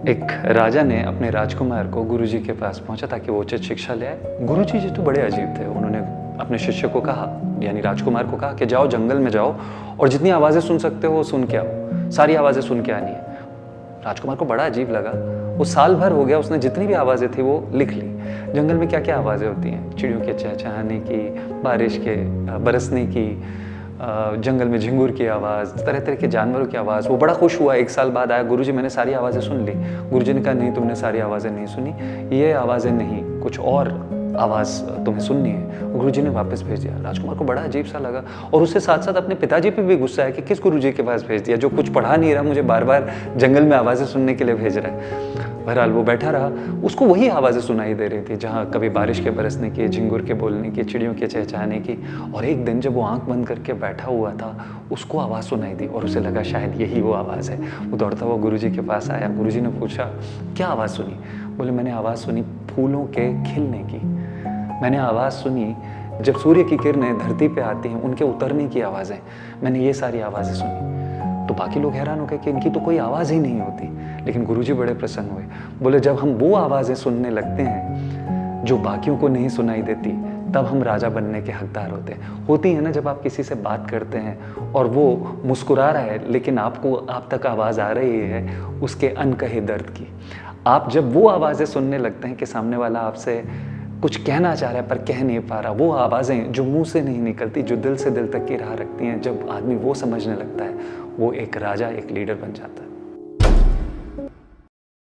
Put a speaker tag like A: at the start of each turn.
A: एक राजा ने अपने राजकुमार को गुरुजी के पास पहुंचा ताकि वो उचित शिक्षा ले आए। गुरुजी जी तो बड़े अजीब थे। उन्होंने अपने शिष्य को कहा, यानी राजकुमार को कहा कि जाओ जंगल में जाओ और जितनी आवाज़ें सुन सकते हो वो सुन के आओ, सारी आवाज़ें सुन के आनी है। राजकुमार को बड़ा अजीब लगा। वो साल भर हो गया, उसने जितनी भी आवाज़ें थी वो लिख ली। जंगल में क्या क्या आवाज़ें होती हैं, चिड़ियों के चहचहाने की, बारिश के बरसने की, जंगल में झिंगुर की आवाज़, तरह तरह के जानवरों की आवाज़। वो बड़ा खुश हुआ। एक साल बाद आया, गुरुजी मैंने सारी आवाज़ें सुन ली। गुरुजी ने कहा नहीं, तुमने सारी आवाज़ें नहीं सुनी, ये आवाज़ें नहीं, कुछ और आवाज़ तुम्हें सुननी है। गुरुजी ने वापस भेज दिया। राजकुमार को बड़ा अजीब सा लगा और उससे साथ साथ अपने पिताजी पे भी गुस्सा है कि किस गुरुजी के पास भेज दिया, जो कुछ पढ़ा नहीं रहा, मुझे बार बार जंगल में आवाज़ें सुनने के लिए भेज रहा है। बहरहाल वो बैठा रहा, उसको वही आवाज़ें सुनाई दे रही थी, जहाँ कभी बारिश के बरसने की, झिंगुर के बोलने की, चिड़ियों के चहचहाने की। और एक दिन जब वो आंख बंद करके बैठा हुआ था, उसको आवाज़ सुनाई दी और उसे लगा शायद यही वो आवाज़ है। वो दौड़ता हुआ गुरुजी के पास आया। गुरुजी ने पूछा, क्या आवाज़ सुनी? बोले, मैंने आवाज़ सुनी फूलों के खिलने की। मैंने आवाज़ सुनी जब सूर्य की किरणें धरती पे आती हैं, उनके उतरने की आवाज़ें। मैंने ये सारी आवाज़ें सुनी। तो बाकी लोग हैरान हो गए कि इनकी तो कोई आवाज़ ही नहीं होती। लेकिन गुरुजी बड़े प्रसन्न हुए। बोले, जब हम वो आवाज़ें सुनने लगते हैं जो बाकियों को नहीं सुनाई देती, तब हम राजा बनने के हकदार होती है ना। जब आप किसी से बात करते हैं और वो मुस्कुरा रहा है, लेकिन आप तक आवाज़ आ रही है उसके अनकहे दर्द की। आप जब वो आवाज़ें सुनने लगते हैं कि सामने वाला आपसे कुछ कहना चाह रहा है पर कह नहीं पा रहा, वो आवाज़ें जो मुंह से नहीं निकलती, जो दिल से दिल तक की राह रखती हैं, जब आदमी वो समझने लगता है, वो एक राजा, एक लीडर बन जाता है।